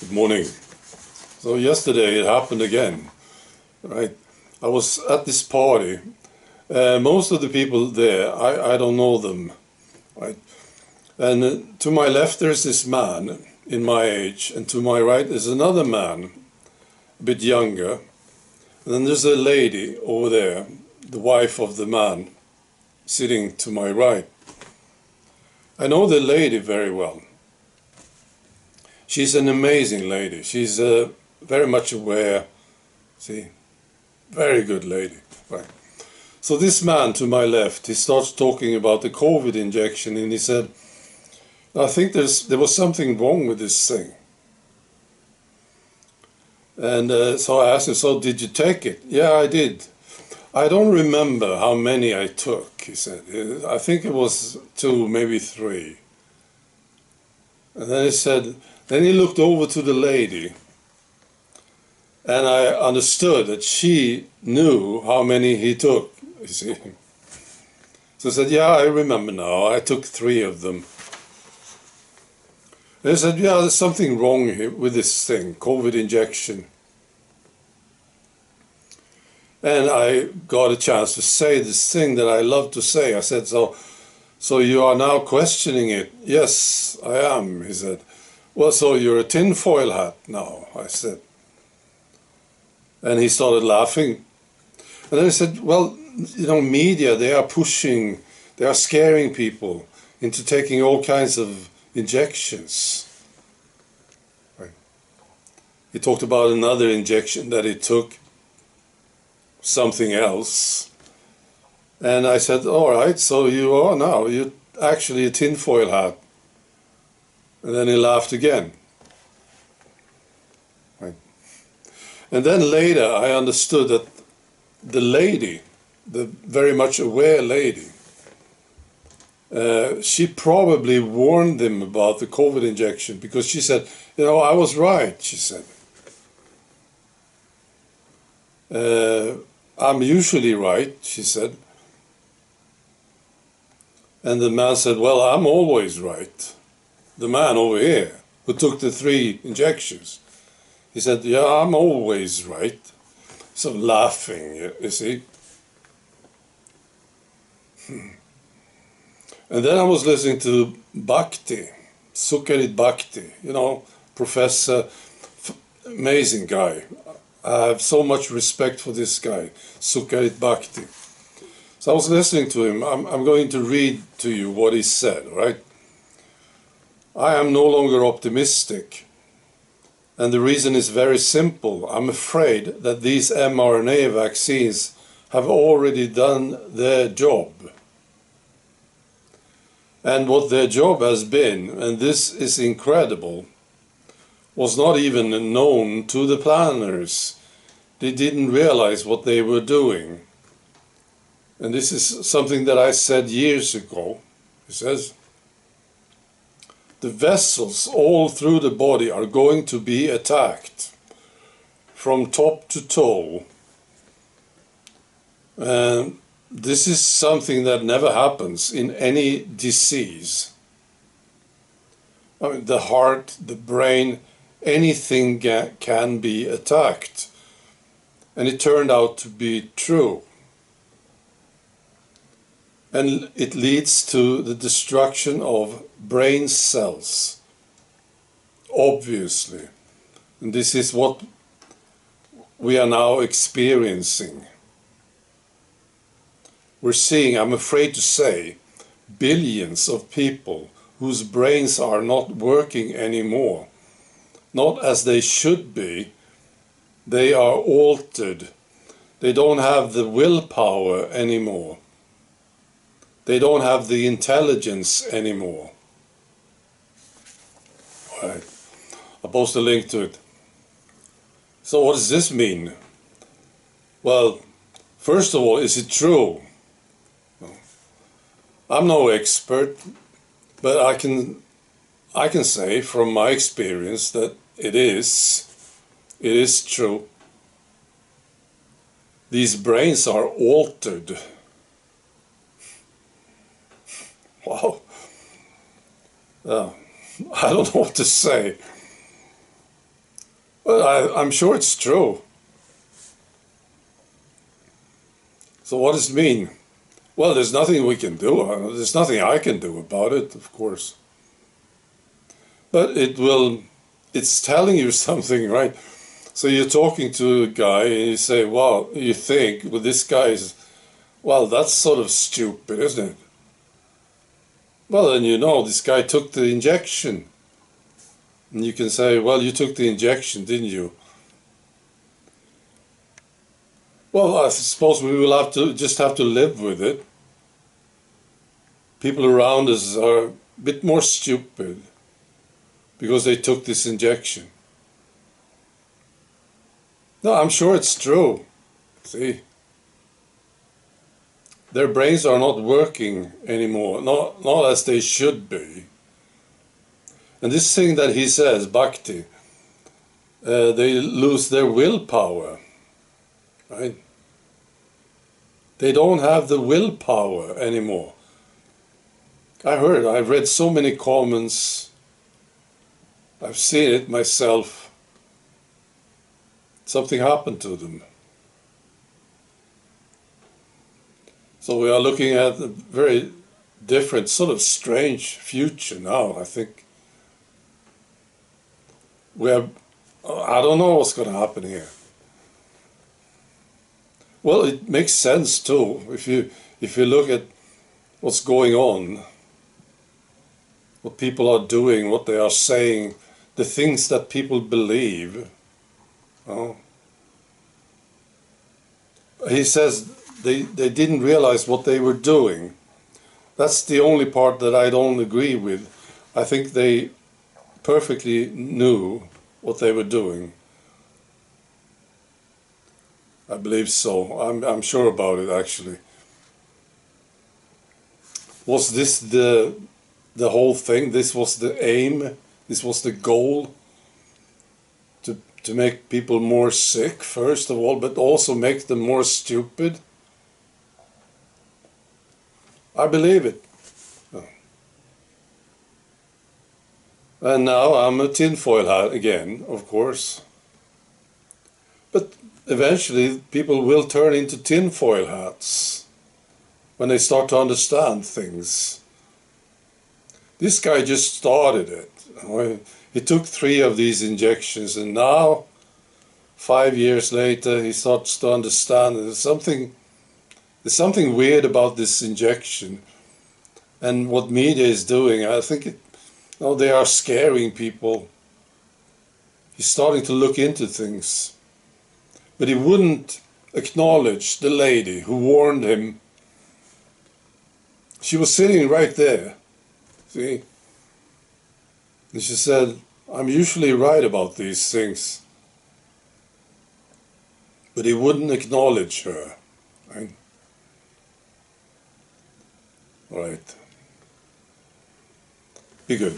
Good morning. So yesterday it happened again, right? I was at this party. Most of the people there, I don't know them, right? And to my left there's this man in my age, and to my right is another man, a bit younger. And then there's a lady over there, the wife of the man, sitting to my right. I know the lady very well. She's an amazing lady. She's very much aware. See, very good lady. Right. So this man to my left, he starts talking about the COVID injection, and he said, I think there was something wrong with this thing. And so I asked him, so did you take it? Yeah, I did. I don't remember how many I took, he said. I think it was 2, maybe 3. And then he said, then he looked over to the lady, and I understood that she knew how many he took, you see. So I said, yeah, I remember now, I took 3 of them. And he said, yeah, there's something wrong here with this thing, COVID injection. And I got a chance to say this thing that I love to say. I said, so you are now questioning it? Yes, I am, he said. Well, so you're a tinfoil hat now, I said. And he started laughing. And then I said, well, you know, media, they are scaring people into taking all kinds of injections. Right. He talked about another injection that he took, something else. And I said, all right, so you're actually a tinfoil hat. And then he laughed again. Right. And then later I understood that the lady, the very much aware lady, she probably warned them about the COVID injection, because she said, you know, I was right, she said. I'm usually right, she said. And the man said, well, I'm always right. The man over here who took the 3 injections. He said, yeah, I'm always right. So laughing, you see. And then I was listening to Bhakdi, Sucharit Bhakdi, you know, professor, amazing guy. I have so much respect for this guy, Sucharit Bhakdi. So I was listening to him. I'm going to read to you what he said, right? I am no longer optimistic. And the reason is very simple. I'm afraid that these mRNA vaccines have already done their job. And what their job has been, and this is incredible, was not even known to the planners. They didn't realize what they were doing. And this is something that I said years ago. He says, the vessels all through the body are going to be attacked from top to toe. And this is something that never happens in any disease. I mean, the heart, the brain, anything can be attacked. And it turned out to be true. And it leads to the destruction of brain cells, obviously. And this is what we are now experiencing. We're seeing, I'm afraid to say, billions of people whose brains are not working anymore. Not as they should be. They are altered. They don't have the willpower anymore. They don't have the intelligence anymore. All right. I'll post a link to it. So what does this mean? Well, first of all, is it true? I'm no expert, but I can say from my experience that it is true. These brains are altered. Wow. I don't know what to say. Well, I'm sure it's true. So what does it mean? Well, there's nothing we can do. There's nothing I can do about it, of course. But it's telling you something, right? So you're talking to a guy and you say, well, you think, well, this guy is, well, that's sort of stupid, isn't it? Well, then you know this guy took the injection. And you can say, well, you took the injection, didn't you? Well, I suppose we will have to live with it. People around us are a bit more stupid because they took this injection. No, I'm sure it's true. See? Their brains are not working anymore, not as they should be. And this thing that he says, Bhakti, they lose their willpower, right? They don't have the willpower anymore. I've read so many comments, I've seen it myself. Something happened to them. So we are looking at a very different, sort of strange future now, I think. I don't know what's going to happen here. Well, it makes sense too, if you look at what's going on, what people are doing, what they are saying, the things that people believe. Oh. He says they didn't realize what they were doing. That's the only part that I don't agree with. I think they perfectly knew what they were doing. I believe so. I'm sure about it, actually. Was this the whole thing? This was the aim? This was the goal? To make people more sick, first of all, but also make them more stupid? I believe it. And now I'm a tinfoil hat again, of course. But eventually people will turn into tinfoil hats when they start to understand things. This guy just started it. He took 3 of these injections, and now, 5 years later, he starts to understand there's something weird about this injection. And what media is doing, I think they are scaring people. He's starting to look into things. But he wouldn't acknowledge the lady who warned him. She was sitting right there, see? And she said, I'm usually right about these things. But he wouldn't acknowledge her. Right? All right. Be good.